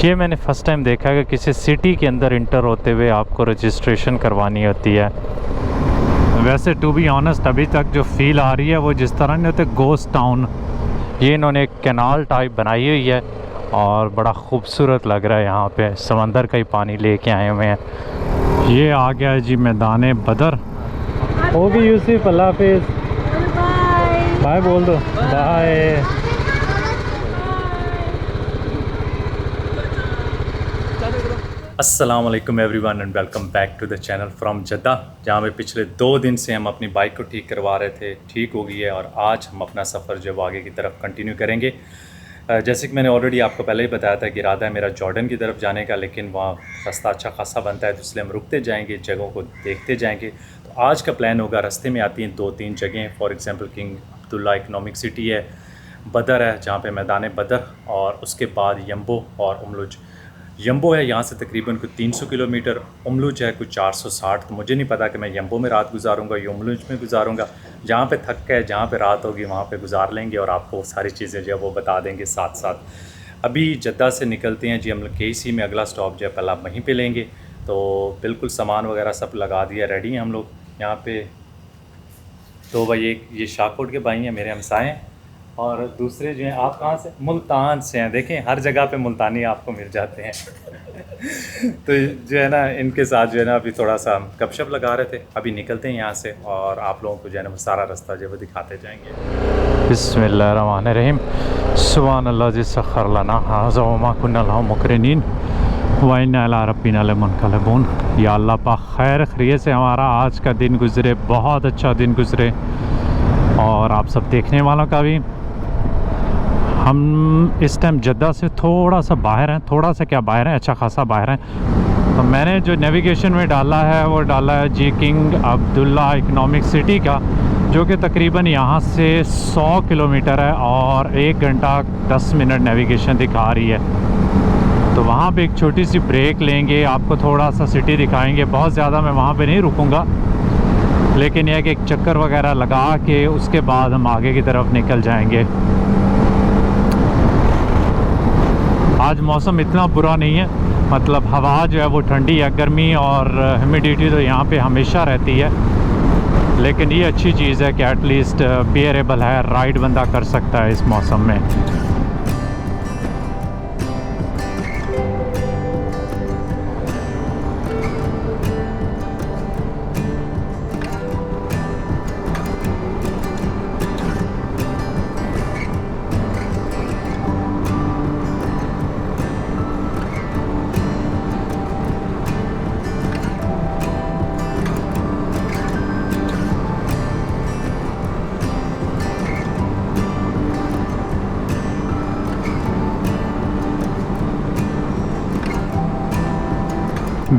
ये मैंने first time देखा कि किसी सिटी के अंदर इंटर होते हुए आपको रजिस्ट्रेशन करवानी होती है। वैसे टू बी ऑनेस्ट अभी तक जो फील आ रही है वो जिस तरह नहीं होते गोस्ट टाउन, ये इन्होंने एक कैनाल टाइप बनाई हुई है और बड़ा खूबसूरत लग रहा है। यहाँ पे समंदर का ही पानी लेके आए हुए हैं। ये आ गया है जी मैदान बदर। होगी यूसुफ, अल्लाह हाफिज़, बाय बोल दो, बाय। अस्सलाम वालेकुम everyone and welcome back to the channel from Jeddah, जहाँ पे पिछले 2 दिन से हम अपनी बाइक को ठीक करवा रहे थे। ठीक हो गई है और आज हम अपना सफ़र जो आगे की तरफ कंटिन्यू करेंगे। जैसे कि मैंने ऑलरेडी आपको पहले ही बताया था कि इरादा है मेरा जॉर्डन की तरफ जाने का, लेकिन वहाँ रास्ता अच्छा खासा बनता है तो इसलिए हम रुकते जाएंगे, जगहों को देखते जाएंगे। तो आज का प्लान होगा, रास्ते में आती हैं 2-3 जगहें। For example king Abdullah economic city है, बदर है जहाँ पे मैदान बदर, और उसके बाद यम्बो और उमलुज। यम्बो है यहाँ से तकरीबन कुछ 300 किलोमीटर, उमलुज है कुछ 460। तो मुझे नहीं पता कि मैं यम्बो में रात गुजारूंगा या उमलुज में गुजारूंगा। जहाँ पे थक के जहाँ पे रात होगी वहाँ पे गुजार लेंगे और आपको सारी चीज़ें जो है वो बता देंगे साथ साथ। अभी जद्दा से निकलते हैं जी हम लोग, KC में अगला स्टॉप जो है पहला वहीं पे लेंगे। तो बिल्कुल सामान वगैरह सब लगा दिया, रेडी हैं हम लोग यहाँ पे। तो भाई एक ये शाहकोट के भाई हैं मेरे हमसाए हैं, और दूसरे जो हैं, आप कहाँ से? मुल्तान से हैं। देखें हर जगह पे मुल्तानी आपको मिल जाते हैं। तो जो है ना इनके साथ जो है ना अभी थोड़ा सा गपशप लगा रहे थे। अभी निकलते हैं यहाँ से और आप लोगों को जो है ना सारा रास्ता जो है वो दिखाते जाएंगे। बिस्मिल्लाहिर्रहमानिर्रहीम। सुब्हानल्लाह जी सख्खर लना हाज़ा व मा कुन्ना लहू मुक़रिनीन व इन्ना इला रब्बिना लमुनक़लिबून। या अल्लाह पाक खैर खैरियत से हमारा आज का दिन गुज़रे, बहुत अच्छा दिन गुज़रे, और आप सब देखने वालों का भी। हम इस टाइम जद्दा से थोड़ा सा बाहर हैं, थोड़ा सा क्या बाहर हैं, अच्छा खासा बाहर हैं। तो मैंने जो नेविगेशन में डाला है वो डाला है जी किंग अब्दुल्ला इकनॉमिक सिटी का, जो कि तकरीबन यहाँ से 100 किलोमीटर है और 1 घंटा 10 मिनट नेविगेशन दिखा रही है। तो वहाँ पे एक छोटी सी ब्रेक लेंगे, आपको थोड़ा सा सिटी दिखाएंगे। बहुत ज़्यादा मैं वहाँ पे नहीं रुकूँगा, लेकिन यह कि एक चक्कर वगैरह लगा के उसके बाद हम आगे की तरफ निकल जाएंगे। आज मौसम इतना बुरा नहीं है, मतलब हवा जो है वो ठंडी है। गर्मी और ह्यूमिडिटी तो यहाँ पे हमेशा रहती है, लेकिन ये अच्छी चीज़ है कि एटलीस्ट बियरेबल है, राइड बंदा कर सकता है इस मौसम में।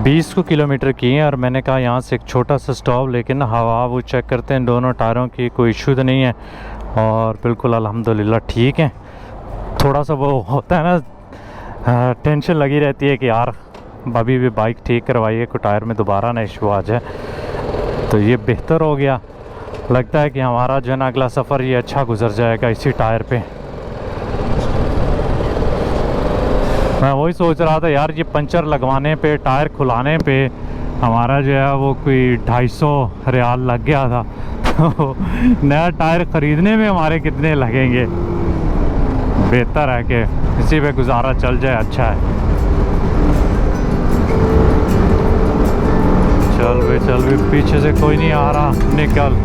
बीस को किलोमीटर किए हैं और मैंने कहा यहाँ से एक छोटा सा स्टॉप, लेकिन हवा वो चेक करते हैं दोनों टायरों की, कोई इशू तो नहीं है और बिल्कुल अल्हम्दुलिल्लाह ठीक है। थोड़ा सा वो होता है ना, टेंशन लगी रहती है कि यार अभी भी बाइक ठीक करवाइए, कोई टायर में दोबारा ना इशू आ जाए। तो ये बेहतर हो गया, लगता है कि हमारा जो है ना अगला सफ़र ये अच्छा गुजर जाएगा इसी टायर पे। मैं वही सोच रहा था यार, ये पंचर लगवाने पे, टायर खुलाने पे हमारा जो है वो कोई 250 रियाल लग गया था। तो नया टायर ख़रीदने में हमारे कितने लगेंगे? बेहतर है कि इसी पे गुजारा चल जाए, अच्छा है। चल भी पीछे से कोई नहीं आ रहा, निकल।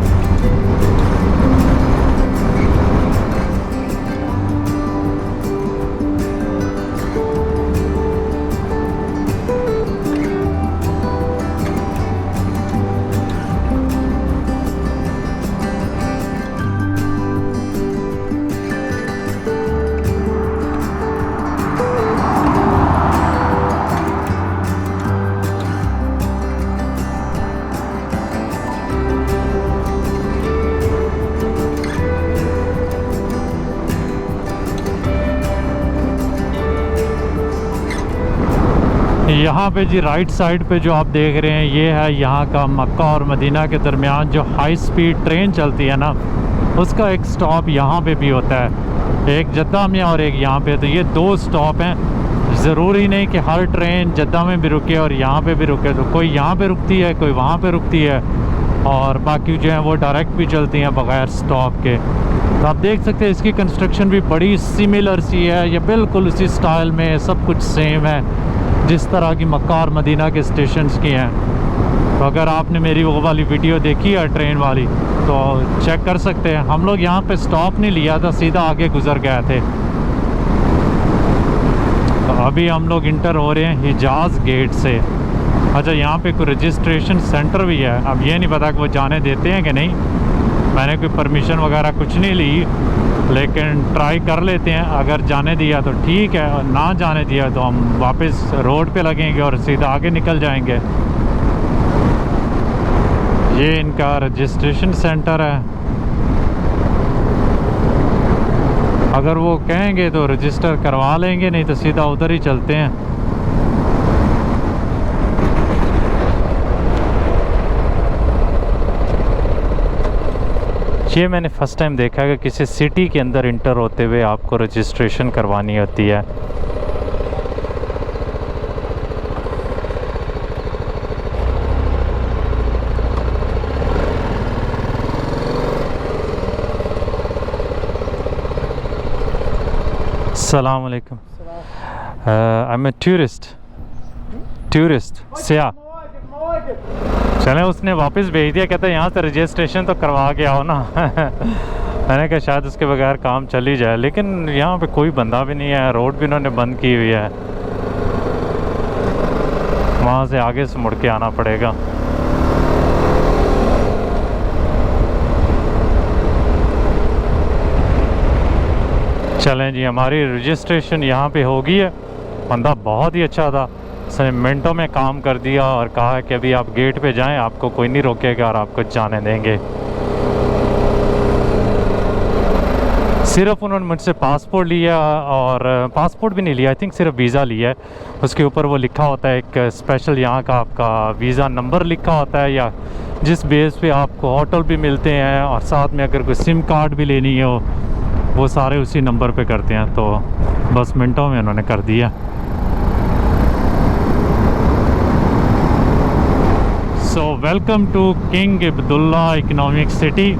यहाँ पे जी राइट साइड पे जो आप देख रहे हैं ये है यहाँ का मक्का और मदीना के दरमियान जो हाई स्पीड ट्रेन चलती है ना, उसका एक स्टॉप यहाँ पे भी होता है, एक जद्दा में और एक यहाँ पे। तो ये 2 स्टॉप हैं ज़रूरी नहीं कि हर ट्रेन जद्दा में भी रुके और यहाँ पे भी रुके, तो कोई यहाँ पे रुकती है, कोई वहाँ पे रुकती है, और बाकी जो है वो डायरेक्ट भी चलती हैं बग़ैर स्टॉप के। तो आप देख सकते हैं इसकी कंस्ट्रक्शन भी बड़ी सिमिलर सी है, ये बिल्कुल उसी स्टाइल में सब कुछ सेम है जिस तरह की मक्का और मदीना के स्टेशंस की हैं। तो अगर आपने मेरी वो वाली वीडियो देखी है ट्रेन वाली तो चेक कर सकते हैं। हम लोग यहाँ पे स्टॉप नहीं लिया था, सीधा आगे गुजर गए थे। तो अभी हम लोग इंटर हो रहे हैं हिजाज गेट से। अच्छा, यहाँ पे कोई रजिस्ट्रेशन सेंटर भी है, अब ये नहीं पता कि वो जाने देते हैं कि नहीं। मैंने कोई परमिशन वगैरह कुछ नहीं ली, लेकिन ट्राई कर लेते हैं। अगर जाने दिया तो ठीक है, और ना जाने दिया तो हम वापस रोड पे लगेंगे और सीधा आगे निकल जाएंगे। ये इनका रजिस्ट्रेशन सेंटर है। अगर वो कहेंगे तो रजिस्टर करवा लेंगे, नहीं तो सीधा उधर ही चलते हैं। ये मैंने फ़र्स्ट टाइम देखा है कि किसी सिटी के अंदर इंटर होते हुए आपको रजिस्ट्रेशन करवानी होती है। अस्सलाम वालेकुम। आई एम ए टूरिस्ट सिया। चले, उसने वापस भेज दिया, कहता है यहाँ से रजिस्ट्रेशन तो करवा के आओ ना। मैंने कहा शायद उसके बगैर काम चल ही जाए, लेकिन यहाँ पे कोई बंदा भी नहीं है, रोड भी उन्होंने बंद की हुई है। वहाँ से आगे से मुड़ के आना पड़ेगा। चलें जी, हमारी रजिस्ट्रेशन यहाँ पे हो गई है। बंदा बहुत ही अच्छा था, उसने मिनटों में काम कर दिया और कहा कि अभी आप गेट पे जाएं, आपको कोई नहीं रोकेगा और आपको जाने देंगे। सिर्फ उन्होंने मुझसे पासपोर्ट लिया, और पासपोर्ट भी नहीं लिया, आई थिंक सिर्फ वीज़ा लिया है। उसके ऊपर वो लिखा होता है एक स्पेशल यहाँ का आपका वीज़ा नंबर लिखा होता है, या जिस बेस पे आपको होटल भी मिलते हैं, और साथ में अगर कोई सिम कार्ड भी लेनी हो वो सारे उसी नंबर पे करते हैं। तो बस मिनटों में उन्होंने कर दिया। So welcome to King Abdullah Economic City.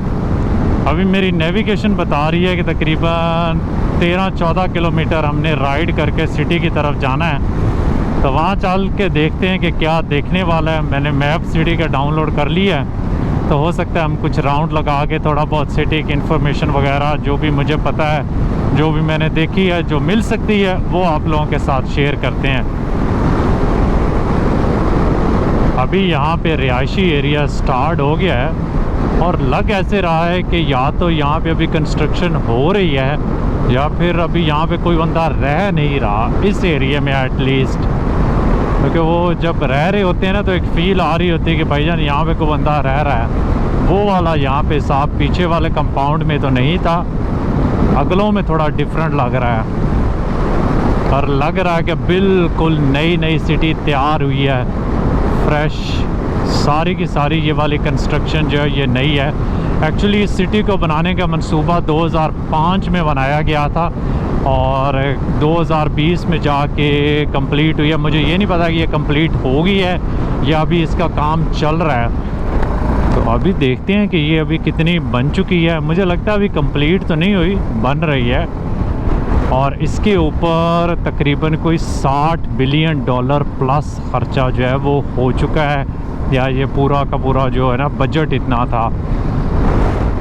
अभी मेरी नेविगेशन बता रही है कि तकरीबन 13-14 किलोमीटर हमने राइड करके सिटी की तरफ जाना है। तो वहाँ चल के देखते हैं कि क्या देखने वाला है। मैंने मैप सिटी का डाउनलोड कर लिया है, तो हो सकता है हम कुछ राउंड लगा के थोड़ा बहुत सिटी की इन्फॉर्मेशन वगैरह जो भी मुझे पता है, जो भी मैंने देखी है, जो मिल सकती है, वो आप लोगों के साथ शेयर करते हैं। अभी यहाँ पे रिहायशी एरिया स्टार्ट हो गया है, और लग ऐसे रहा है कि या तो यहाँ पे अभी कंस्ट्रक्शन हो रही है, या फिर अभी यहाँ पे कोई बंदा रह नहीं रहा इस एरिया में एटलीस्ट। क्योंकि वो जब रह रहे होते हैं ना, तो एक फ़ील आ रही होती है कि भाईजान यहाँ पे कोई बंदा रह रहा है। वो वाला यहाँ पे साफ पीछे वाले कंपाउंड में तो नहीं था, अगलों में थोड़ा डिफरेंट लग रहा है। और लग रहा है कि बिल्कुल नई नई सिटी तैयार हुई है, फ्रेश। सारी की सारी ये वाली कंस्ट्रक्शन जो है ये नई है। एक्चुअली इस सिटी को बनाने का मंसूबा 2005 में बनाया गया था, और 2020 में जाके कंप्लीट हुई है। मुझे ये नहीं पता कि ये कंप्लीट हो गई है या अभी इसका काम चल रहा है। तो अभी देखते हैं कि ये अभी कितनी बन चुकी है। मुझे लगता है अभी कंप्लीट तो नहीं हुई, बन रही है। और इसके ऊपर तकरीबन कोई $60 बिलियन प्लस ख़र्चा जो है वो हो चुका है, या ये पूरा का पूरा जो है ना बजट इतना था।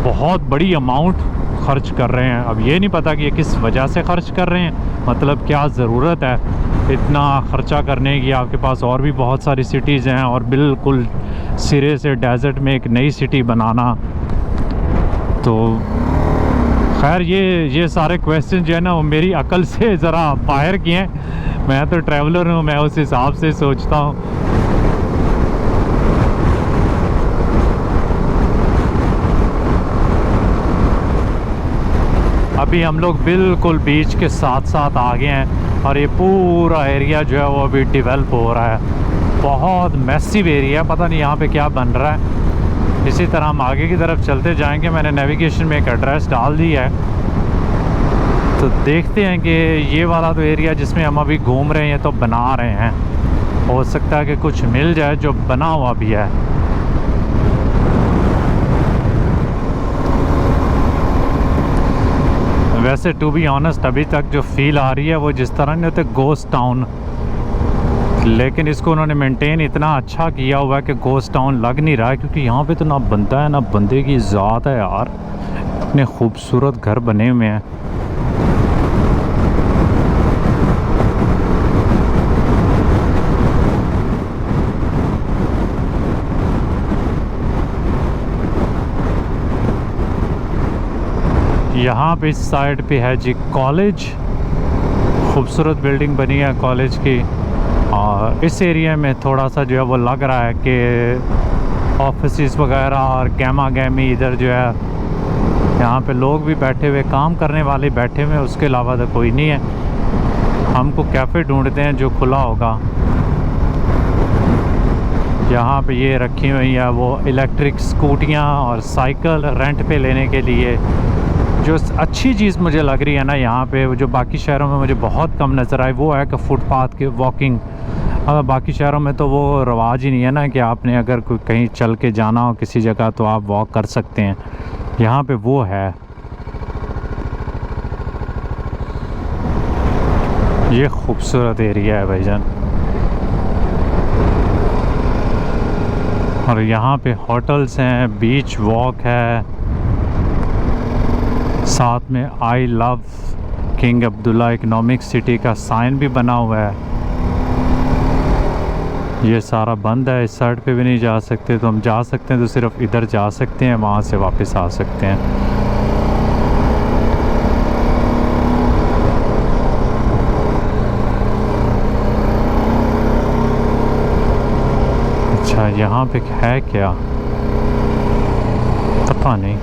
बहुत बड़ी अमाउंट खर्च कर रहे हैं। अब ये नहीं पता कि ये किस वजह से खर्च कर रहे हैं, मतलब क्या ज़रूरत है इतना ख़र्चा करने की। आपके पास और भी बहुत सारी सिटीज़ हैं, और बिल्कुल सिरे से डेजर्ट में एक नई सिटी बनाना। तो खैर ये सारे क्वेश्चन जो है ना वो मेरी अकल से ज़रा बाहर किए हैं। मैं तो ट्रैवलर हूँ, मैं उस हिसाब से सोचता हूँ। अभी हम लोग बिल्कुल बीच के साथ साथ आ गए हैं, और ये पूरा एरिया जो है वो अभी डेवलप हो रहा है। बहुत मैसिव एरिया, पता नहीं यहाँ पे क्या बन रहा है। इसी तरह हम आगे की तरफ चलते जाएंगे। मैंने नेविगेशन में एक एड्रेस डाल दी है। तो देखते हैं कि ये वाला तो एरिया जिसमें हम अभी घूम रहे हैं तो बना रहे हैं, हो सकता है कि कुछ मिल जाए जो बना हुआ भी है। वैसे टू बी ऑनेस्ट अभी तक जो फील आ रही है वो जिस तरह नहीं होते गोस्ट टाउन, लेकिन इसको उन्होंने मेंटेन इतना अच्छा किया हुआ है कि गोस्ट टाउन लग नहीं रहा है, क्योंकि यहाँ पे तो ना बनता है ना बंदे की ज़ात है यार। इतने खूबसूरत घर बने हुए हैं। यहाँ पे इस साइड पे है जी कॉलेज, खूबसूरत बिल्डिंग बनी है कॉलेज की। और इस एरिया में थोड़ा सा जो है वो लग रहा है कि ऑफिस वगैरह और गैमा गैमी इधर जो है, यहाँ पे लोग भी बैठे हुए, काम करने वाले बैठे हुए, उसके अलावा तो कोई नहीं है। हमको कैफ़े ढूंढते हैं जो खुला होगा। यहाँ पे ये रखी हुई है वो इलेक्ट्रिक स्कूटियाँ और साइकिल रेंट पे लेने के लिए। जो अच्छी चीज़ मुझे लग रही है ना यहाँ पे, जो बाकी शहरों में मुझे बहुत कम नज़र आए, वो है कि फुटपाथ के वॉकिंग। बाकी शहरों में तो वो रवाज ही नहीं है ना कि आपने अगर कोई कहीं चल के जाना हो किसी जगह तो आप वॉक कर सकते हैं। यहाँ पे वो है। ये खूबसूरत एरिया है भाईजान। और यहाँ पे होटल्स हैं, बीच वॉक है, साथ में I love king Abdullah Economic city का साइन भी बना हुआ है। ये सारा बंद है, इस साइड पे भी नहीं जा सकते, तो हम जा सकते हैं तो सिर्फ इधर जा सकते हैं, वहाँ से वापस आ सकते हैं। अच्छा यहाँ पे है क्या पता नहीं।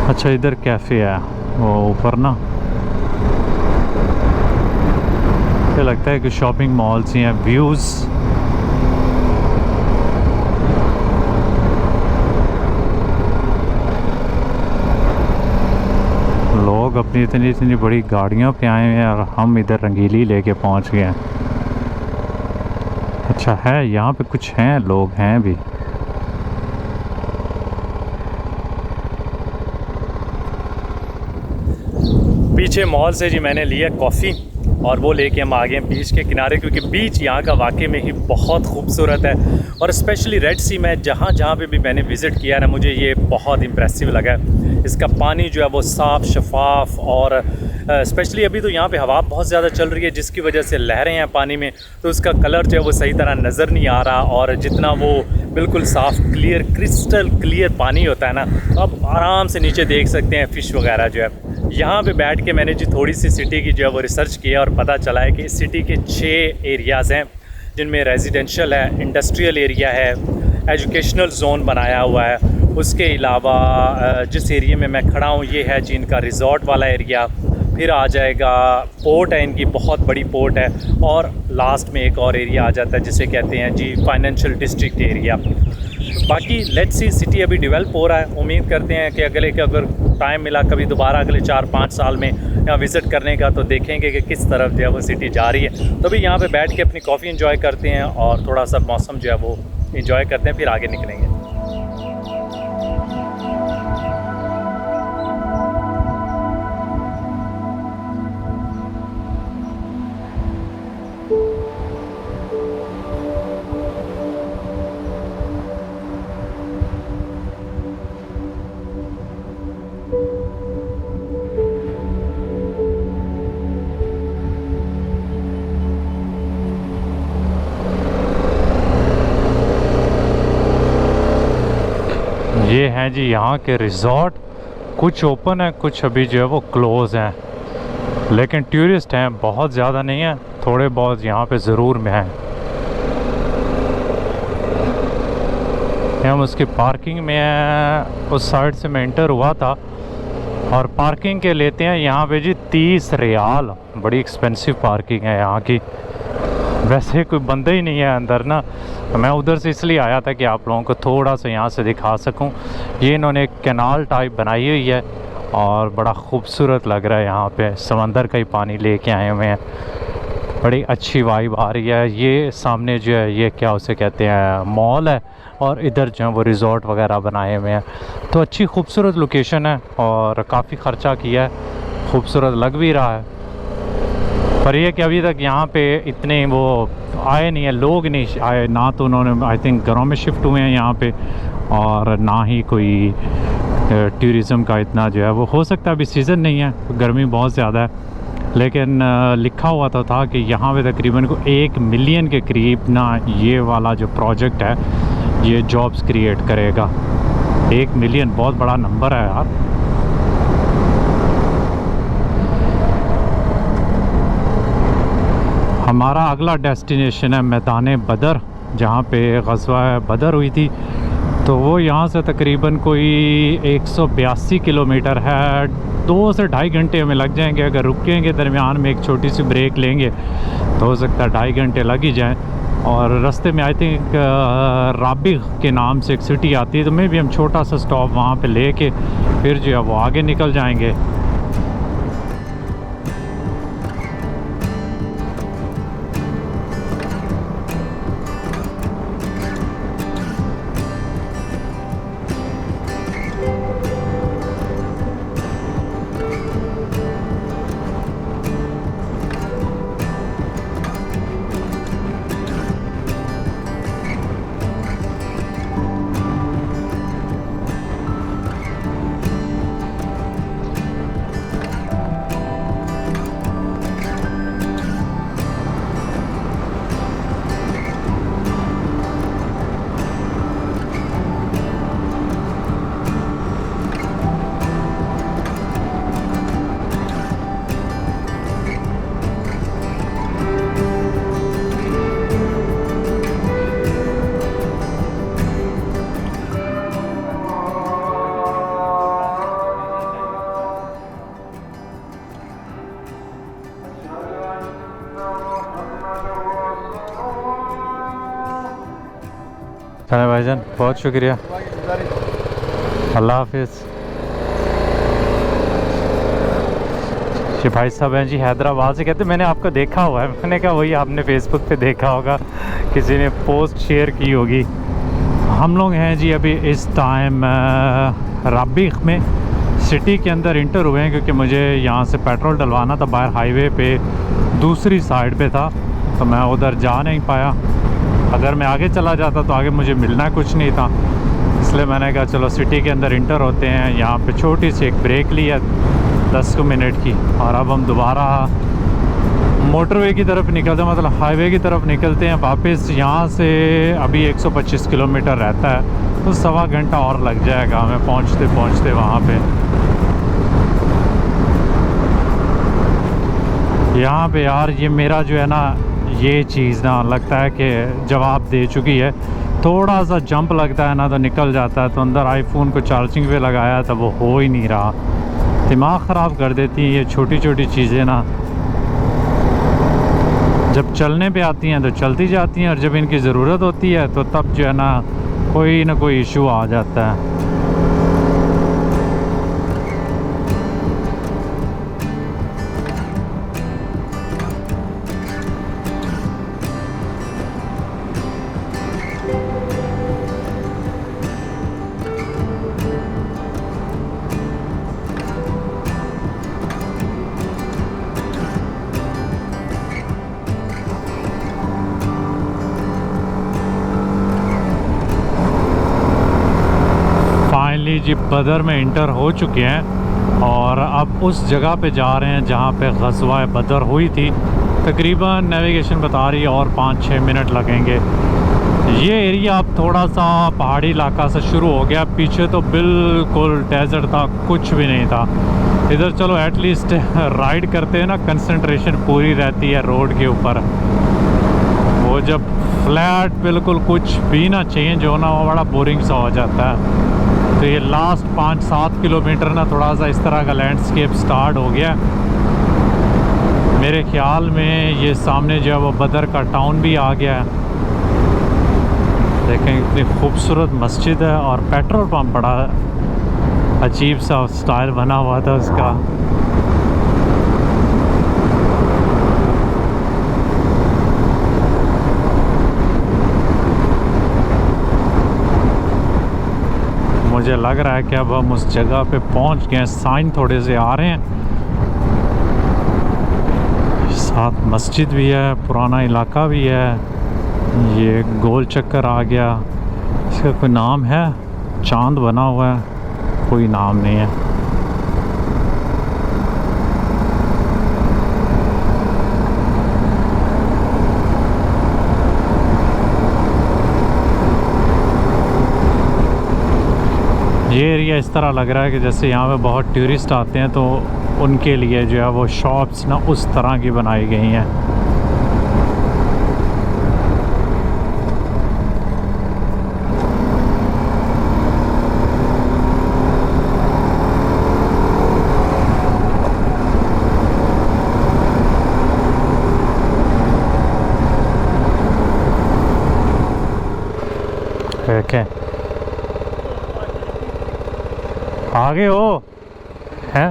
अच्छा इधर कैफ़े है वो ऊपर ना, मुझे लगता है कि शॉपिंग मॉल्स ही हैं। व्यूज़ लोग अपनी इतनी इतनी बड़ी गाड़ियों पे आए हैं और हम इधर रंगीली लेके पहुंच गए हैं। अच्छा है यहाँ पे कुछ हैं, लोग हैं भी। पीछे मॉल से जी मैंने लिया कॉफ़ी और वो लेके हम आ गए हैं बीच के किनारे, क्योंकि बीच यहाँ का वाकई में ही बहुत खूबसूरत है। और स्पेशली रेड सी में जहाँ पे भी मैंने विज़िट किया ना, मुझे ये बहुत इम्प्रेसिव लगा। इसका पानी जो है वो साफ़ शफाफ, और स्पेशली अभी तो यहाँ पे हवा बहुत ज़्यादा चल रही है जिसकी वजह से लहरें हैं पानी में, तो उसका कलर जो है वो सही तरह नज़र नहीं आ रहा। और जितना वो बिल्कुल साफ़ क्लियर क्रिस्टल क्लियर पानी होता है ना, तो आप आराम से नीचे देख सकते हैं फ़िश वगैरह जो है। यहाँ पे बैठ के मैंने जी थोड़ी सी सिटी की जो है वो रिसर्च किया और पता चला है कि इस सिटी के 6 एरियाज़ हैं, जिनमें रेजिडेंशियल है, इंडस्ट्रियल एरिया है, एजुकेशनल जोन बनाया हुआ है। उसके अलावा जिस एरिया में मैं खड़ा हूँ ये है जी इनका रिज़ॉर्ट वाला एरिया, फिर आ जाएगा पोर्ट है, इनकी बहुत बड़ी पोर्ट है, और लास्ट में एक और एरिया आ जाता है जिसे कहते हैं जी फाइनेंशियल डिस्ट्रिक्ट एरिया। बाकी लेट्स सी, सिटी अभी डेवलप हो रहा है। उम्मीद करते हैं कि अगर टाइम मिला कभी दोबारा अगले 4-5 साल में यहाँ विज़िट करने का, तो देखेंगे कि किस तरफ जो है वो सिटी जा रही है। तो भी यहाँ पे बैठ के अपनी कॉफ़ी एंजॉय करते हैं और थोड़ा सा मौसम जो है वो एंजॉय करते हैं, फिर आगे निकलेंगे। ये हैं जी यहाँ के रिज़ॉर्ट, कुछ ओपन है, कुछ अभी जो है वो क्लोज़ हैं, लेकिन टूरिस्ट हैं बहुत ज़्यादा नहीं है, थोड़े बहुत यहाँ पे ज़रूर में हैं। हम उसकी पार्किंग में हैं, उस साइड से मैं एंटर हुआ था, और पार्किंग के लेते हैं यहाँ पे जी 30 रियाल। बड़ी एक्सपेंसिव पार्किंग है यहाँ की, वैसे कोई बंदा ही नहीं है अंदर ना, मैं उधर से इसलिए आया था कि आप लोगों को थोड़ा सा यहाँ से दिखा सकूँ। ये इन्होंने एक कैनाल टाइप बनाई हुई है और बड़ा खूबसूरत लग रहा है। यहाँ पे समंदर का ही पानी लेके आए हुए हैं, बड़ी अच्छी वाइब आ रही है। ये सामने जो है ये क्या उसे कहते हैं, मॉल है, और इधर जो है वो रिज़ॉर्ट वगैरह बनाए हुए हैं। तो अच्छी खूबसूरत लोकेशन है और काफ़ी ख़र्चा किया है, खूबसूरत लग भी रहा है। पर ये कि अभी तक यहाँ पे इतने वो आए नहीं है, लोग नहीं आए ना, तो उन्होंने आई थिंक घरों में शिफ्ट हुए हैं यहाँ पे, और ना ही कोई टूरिज़म का इतना जो है वो, हो सकता है अभी सीज़न नहीं है, गर्मी बहुत ज़्यादा है। लेकिन लिखा हुआ तो था कि यहाँ पे तकरीबन को 1 मिलियन के करीब ना ये वाला जो प्रोजेक्ट है ये जॉब्स क्रिएट करेगा। 1 मिलियन बहुत बड़ा नंबर है यार। हमारा अगला डेस्टिनेशन है मैदान बदर, जहाँ पे ग़ज़वा बदर हुई थी। तो वो यहाँ से तकरीबन कोई 182 किलोमीटर है। 2 से ढाई घंटे हमें लग जाएंगे। अगर रुकेंगे दरमियान में, एक छोटी सी ब्रेक लेंगे, तो हो सकता है 2.5 घंटे लग ही जाएँ। और रास्ते में आई थिंक राबिग के नाम से एक सिटी आती है, तो मैं भी हम छोटा सा स्टॉप वहाँ पे लेके फिर जो है वो आगे निकल जाएंगे। चले भाईजान, बहुत शुक्रिया, अल्लाह हाफिज़। ये भाई साहब हैं जी हैदराबाद से, कहते मैंने आपको देखा हुआ है। मैंने कहा वही आपने फेसबुक पे देखा होगा, किसी ने पोस्ट शेयर की होगी। हम लोग हैं जी अभी इस टाइम राबिग में, सिटी के अंदर इंटर हुए हैं, क्योंकि मुझे यहाँ से पेट्रोल डलवाना था। बाहर हाईवे पे दूसरी साइड पे था, तो मैं उधर जा नहीं पाया। अगर मैं आगे चला जाता तो आगे मुझे मिलना कुछ नहीं था, इसलिए मैंने कहा चलो सिटी के अंदर इंटर होते हैं। यहाँ पे छोटी सी एक ब्रेक ली है 10 मिनट की, और अब हम दोबारा मोटरवे की तरफ निकलते हैं, मतलब हाईवे की तरफ निकलते हैं वापस। यहाँ से अभी 125 किलोमीटर रहता है, तो 1.25 घंटा और लग जाएगा हमें पहुँचते पहुँचते वहाँ पे। यहाँ पे यार ये मेरा जो है ना, ये चीज़ ना लगता है कि जवाब दे चुकी है। थोड़ा सा जंप लगता है ना तो निकल जाता है। तो अंदर आईफोन को चार्जिंग पे लगाया था, वो हो ही नहीं रहा। दिमाग ख़राब कर देती हैं ये छोटी छोटी चीज़ें ना। जब चलने पे आती हैं तो चलती जाती हैं, और जब इनकी ज़रूरत होती है तो तब जो है ना कोई इशू आ जाता है। जी बदर में इंटर हो चुके हैं, और अब उस जगह पे जा रहे हैं जहाँ पे ग़ज़वा बदर हुई थी। तकरीबन नेविगेशन बता रही है और 5-6 मिनट लगेंगे। ये एरिया अब थोड़ा सा पहाड़ी इलाका से शुरू हो गया, पीछे तो बिल्कुल डेजर्ट था, कुछ भी नहीं था। इधर चलो एटलीस्ट राइड करते हैं ना, कंसंट्रेशन पूरी रहती है रोड के ऊपर। वो जब फ्लैट बिल्कुल कुछ भी ना चेंज होना, वो बड़ा बोरिंग सा हो जाता है। तो ये लास्ट 5-7 किलोमीटर ना थोड़ा सा इस तरह का लैंडस्केप स्टार्ट हो गया। मेरे ख्याल में ये सामने जो है वो बदर का टाउन भी आ गया है। देखें इतनी खूबसूरत मस्जिद है और पेट्रोल पंप बड़ा अजीब सा स्टाइल बना हुआ था उसका। मुझे लग रहा है कि अब हम उस जगह पे पहुंच गए हैं। साइन थोड़े से आ रहे हैं, साथ मस्जिद भी है, पुराना इलाका भी है। ये गोल चक्कर आ गया, इसका कोई नाम है? चांद बना हुआ है, कोई नाम नहीं है। ये एरिया इस तरह लग रहा है कि जैसे यहाँ पे बहुत टूरिस्ट आते हैं तो उनके लिए जो है वो शॉप्स ना उस तरह की बनाई गई हैं। देखें आगे हो हैं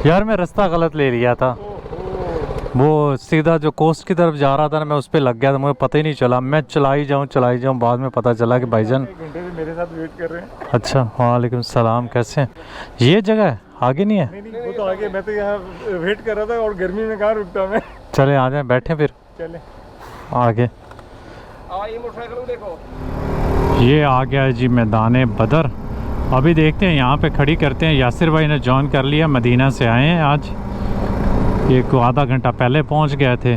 यार, मैं रास्ता गलत ले लिया था। वो सीधा जो कोस्ट की तरफ जा रहा था ना, मैं उस पर लग गया था, मुझे पता ही नहीं चला। मैं चलाई जाऊँ बाद में पता चला कि भाईजान घंटे से मेरे साथ वेट कर रहे हैं। अच्छा, वालेकुम सलाम, कैसे हैं? ये जगह है, आगे नहीं है? नहीं वो तो आगे, मैं तो यहाँ वेट कर रहा था और गर्मी में कहाँ रुकता मैं। चले आ जाए, बैठे फिर चले आगे। ये मोटरसाइकिल देखो, ये आ गया है जी मैदान बदर। अभी देखते हैं, यहाँ पे खड़ी करते हैं। यासिर भाई ने जॉइन कर लिया, मदीना से आए हैं आज, एक आधा घंटा पहले पहुँच गए थे।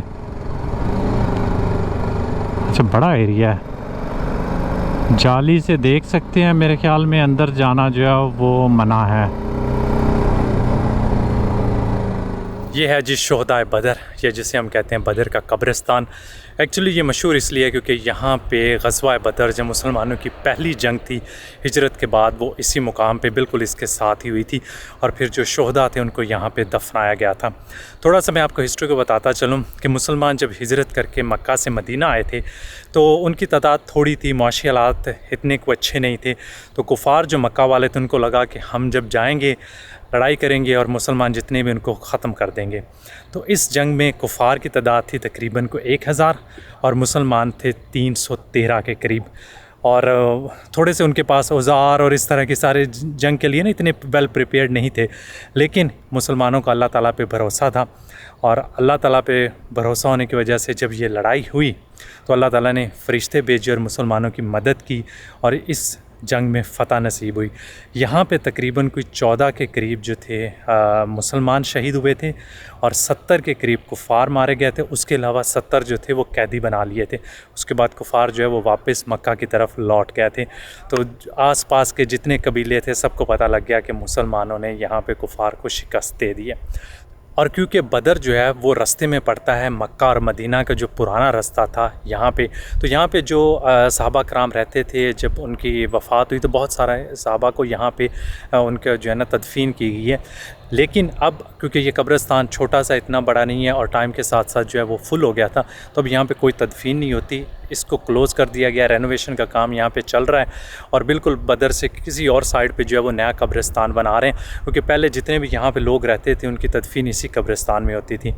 अच्छा, बड़ा एरिया है, जाली से देख सकते हैं। मेरे ख्याल में अंदर जाना जो है वो मना है। ये है जी शोहदाए बदर, ये जिसे हम कहते हैं बदर का कब्रिस्तान। एक्चुअली ये मशहूर इसलिए क्योंकि यहाँ पे ग़ज़वा बदर जब मुसलमानों की पहली जंग थी हिजरत के बाद, वो इसी मुकाम पे बिल्कुल इसके साथ ही हुई थी। और फिर जो शोहदा थे उनको यहाँ पे दफनाया गया था। थोड़ा सा मैं आपको हिस्ट्री को बताता चलूँ कि मुसलमान जब हिजरत करके मक्का से मदीना आए थे तो उनकी तादाद थोड़ी थी, माशी हालात इतने को अच्छे नहीं थे। तो कुफ़ार जो मक्का वाले थे उनको लगा कि हम जब जाएंगे लड़ाई करेंगे और मुसलमान जितने भी उनको ख़त्म कर देंगे। तो इस जंग में कुफ़ार की तादाद थी तकरीबन को 1000 और मुसलमान थे 313 के करीब। और थोड़े से उनके पास औज़ार और इस तरह के सारे जंग के लिए ना इतने वेल प्रिपेयर्ड नहीं थे। लेकिन मुसलमानों का अल्लाह ताला पे भरोसा था और अल्लाह ताला पे भरोसा होने की वजह से जब ये लड़ाई हुई तो अल्लाह ताला ने फ़रिश्ते भेजे और मुसलमानों की मदद की और इस जंग में फ़तह नसीब हुई। यहाँ पे तकरीबन कोई 14 के करीब जो थे मुसलमान शहीद हुए थे और 70 के करीब कुफ़ार मारे गए थे। उसके अलावा 70 जो थे वो कैदी बना लिए थे। उसके बाद कुफ़ार जो है वो वापस मक्का की तरफ लौट गए थे। तो आसपास के जितने कबीले थे सबको पता लग गया कि मुसलमानों ने यहाँ पे कुफ़ार को शिकस्त दे दी है। और क्योंकि बदर जो है वो रास्ते में पड़ता है मक्का और मदीना का जो पुराना रास्ता था यहाँ पे, तो यहाँ पे जो सहाबा कराम रहते थे जब उनकी वफ़ात हुई तो बहुत सारा सहाबा को यहाँ पे उनका जो है ना तदफीन की गई है। लेकिन अब क्योंकि ये कब्रिस्तान छोटा सा इतना बड़ा नहीं है और टाइम के साथ साथ जो है वो फुल हो गया था, तो अब यहाँ पे कोई तदफीन नहीं होती। इसको क्लोज़ कर दिया गया, रेनोवेशन का काम यहाँ पे चल रहा है और बिल्कुल बदर से किसी और साइड पे जो है वो नया कब्रिस्तान बना रहे हैं। क्योंकि पहले जितने भी यहाँ पे लोग रहते थे उनकी तदफीन इसी कब्रिस्तान में होती थी।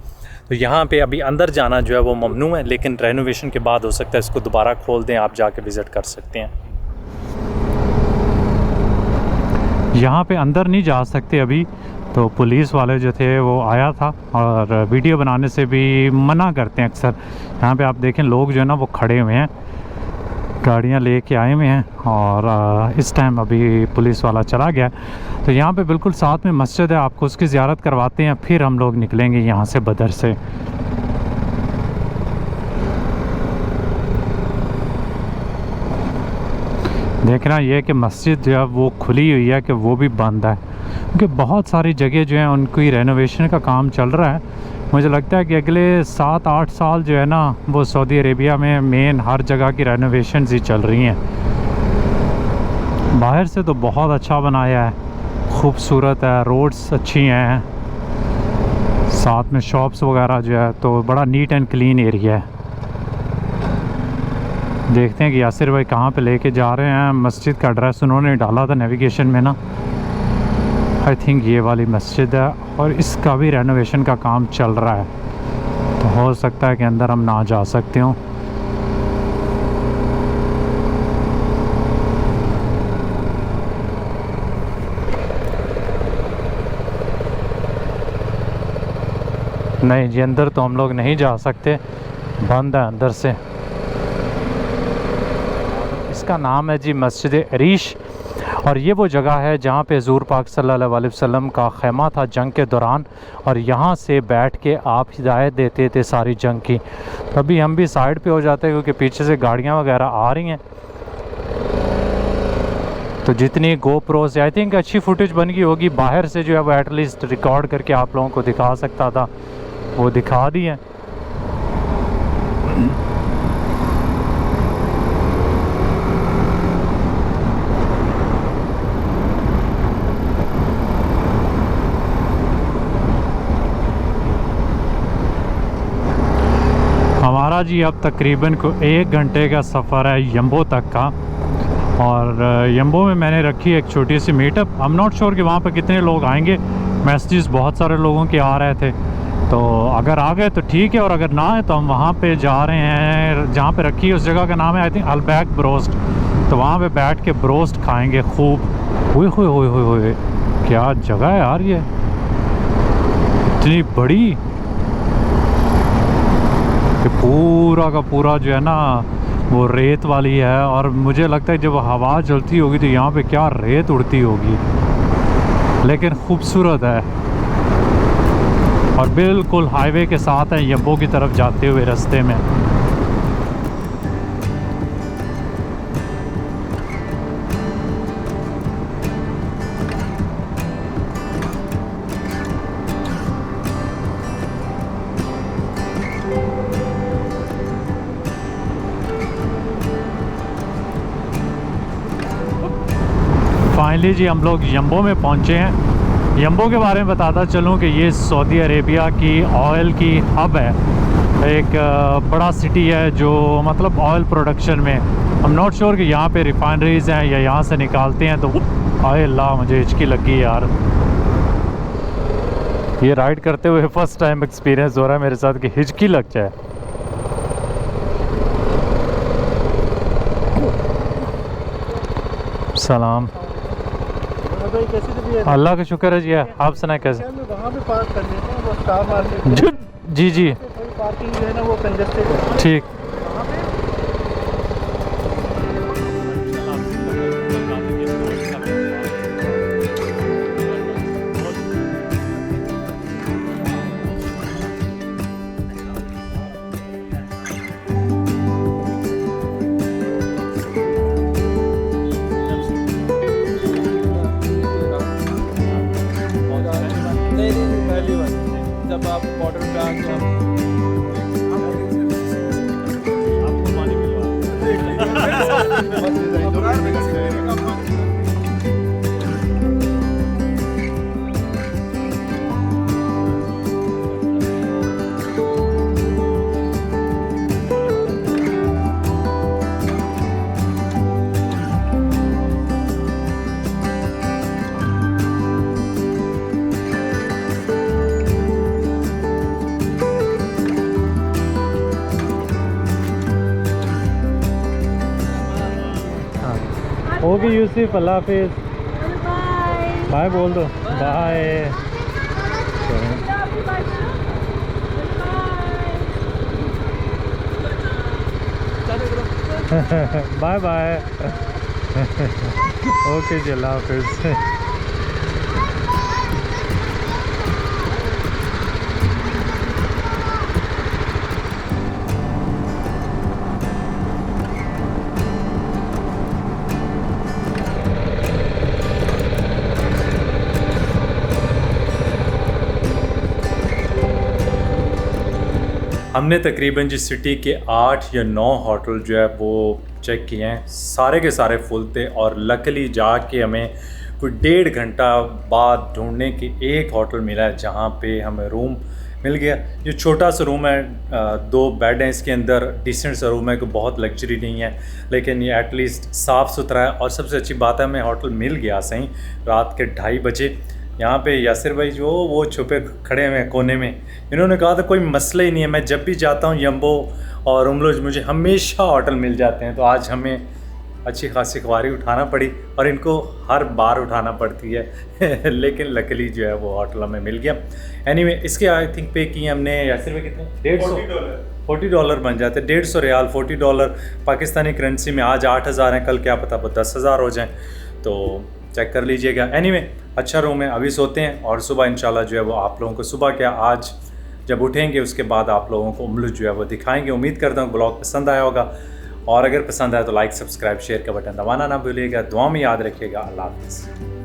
तो यहाँ पे अभी अंदर जाना जो है वो ममनू है, लेकिन रेनोवेशन के बाद हो सकता है इसको दोबारा खोल दें, आप जाके विज़िट कर सकते हैं। यहाँ पे अंदर नहीं जा सकते अभी, तो पुलिस वाले जो थे वो आया था और वीडियो बनाने से भी मना करते हैं अक्सर। यहाँ पे आप देखें लोग जो है ना वो खड़े हुए हैं, गाड़ियाँ लेके आए हुए हैं और इस टाइम अभी पुलिस वाला चला गया। तो यहाँ पे बिल्कुल साथ में मस्जिद है, आपको उसकी ज़ियारत करवाते हैं, फिर हम लोग निकलेंगे यहाँ से बदर से। देखना ये कि मस्जिद जो है वो खुली हुई है कि वो भी बंद है, क्योंकि बहुत सारी जगह जो है उनकी रेनोवेशन का काम चल रहा है। मुझे लगता है कि अगले 7-8 साल जो है ना वो सऊदी अरेबिया में मेन हर जगह की रेनोवेशन ही चल रही हैं। बाहर से तो बहुत अच्छा बनाया है, खूबसूरत है, रोड्स अच्छी हैं, साथ में शॉप्स वगैरह जो है, तो बड़ा नीट एंड क्लीन एरिया है। देखते हैं कि यासिर भाई कहाँ पे लेके जा रहे हैं। मस्जिद का एड्रेस उन्होंने डाला था नेविगेशन में ना, आई थिंक ये वाली मस्जिद है, और इसका भी रेनोवेशन का काम चल रहा है, तो हो सकता है कि अंदर हम ना जा सकते हों। नहीं जी, अंदर तो हम लोग नहीं जा सकते, बंद है अंदर से। इसका नाम है जी मस्जिद अरीश, और ये वो जगह है जहाँ पे हज़ूर पाक सल्लल्लाहु अलैहि वसल्लम का ख़ैमा था जंग के दौरान, और यहाँ से बैठ के आप हिदायत देते थे सारी जंग की। तभी हम भी साइड पे हो जाते हैं क्योंकि पीछे से गाड़ियाँ वगैरह आ रही हैं, तो जितनी गोप्रो से आई थिंक अच्छी फुटेज बन गई होगी, बाहर से जो है वो एटलीस्ट रिकॉर्ड करके आप लोगों को दिखा सकता था, वो दिखा दी है। हमारा जी अब तकरीबन को 1 घंटे का सफ़र है यम्बो तक का, और यम्बो में मैंने रखी एक छोटी सी meetup. I am not sure कि वहाँ पर कितने लोग आएंगे, मैसेजेस बहुत सारे लोगों के आ रहे थे, तो अगर आ गए तो ठीक है, और अगर ना है तो हम वहाँ पे जा रहे हैं जहाँ पे रखी है। उस जगह का नाम है आई थिंक अलबैक ब्रोस्ट, तो वहाँ पे बैठ के ब्रोस्ट खाएंगे खूब। हुए हुए हुए हुए हुए, क्या जगह है यार, ये इतनी बड़ी कि पूरा का पूरा जो है ना वो रेत वाली है, और मुझे लगता है जब हवा चलती होगी तो यहाँ पे क्या रेत उड़ती होगी, लेकिन खूबसूरत है, और बिल्कुल हाईवे के साथ है यम्बो की तरफ जाते हुए रास्ते में। फाइनली जी हम लोग यम्बो में पहुंचे हैं। यम्बो के बारे में बताता चलूं कि ये सऊदी अरेबिया की ऑयल की हब है, एक बड़ा सिटी है जो मतलब ऑयल प्रोडक्शन में। हम नॉट श्योर कि यहाँ पे रिफाइनरीज हैं या यहाँ से निकालते हैं, तो आए अल्लाह मुझे हिचकी लगी यार। ये राइड करते हुए फर्स्ट टाइम एक्सपीरियंस हो रहा है मेरे साथ कि हिचकी लग जाए। सलाम, अल्लाह का शुक्र है जी, आप सुनाए कैसे? वहाँ पे पार्क कर लेते हैं, वो स्टार मार्केट। जी जी पार्किंग जो है ना वो कंजस्टेड है। ठीक। पहली बार जब आप बॉर्डर पे आ गए ओके यूसुफ, अल्लाह हाफिज़, बाय बाय बोल दो, बाय। Bye bye. ओके जी, अल्लाह हाफिज़। हमने तकरीबन जिस सिटी के 8 या 9 होटल जो है वो चेक किए हैं, सारे के सारे फुल थे, और लकली जाके हमें कोई 1.5 घंटा बाद ढूंढने की एक होटल मिला है जहाँ पे हमें रूम मिल गया। ये छोटा सा रूम है, 2 बेड हैं इसके अंदर, डिसेंट सा रूम है, कोई बहुत लग्जरी नहीं है लेकिन ये एटलीस्ट साफ़ सुथरा है। और सबसे अच्छी बात है हमें होटल मिल गया सही रात के 2:30 बजे। यहाँ पे यासिर भाई जो वो छुपे खड़े हुए हैं कोने में, इन्होंने कहा था कोई मसला ही नहीं है, मैं जब भी जाता हूँ यम्बो और उमलोज मुझे हमेशा होटल मिल जाते हैं। तो आज हमें अच्छी खासी ख्वारी उठाना पड़ी और इनको हर बार उठाना पड़ती है लेकिन लकीली जो है वो होटल हमें मिल गया। एनीवे इसके आई थिंक पे किए हमने यासिर भाई कितने, $40 बन जाते, 150 रियाल, $40 पाकिस्तानी करेंसी में आज 8,000 हैं, कल क्या पता वो 10,000 हो जाएं, तो चेक कर लीजिएगा। एनीवे अच्छा रूम है, अभी सोते हैं और सुबह इंशाल्लाह जो है वो आप लोगों को सुबह क्या आज जब उठेंगे उसके बाद आप लोगों को उमलुज जो है वो दिखाएंगे। उम्मीद करता हूँ ब्लॉग पसंद आया होगा और अगर पसंद आया तो लाइक सब्सक्राइब शेयर का बटन दबाना ना भूलिएगा। दुआ में याद रखिएगा। अल्लाह हाफ़िज़।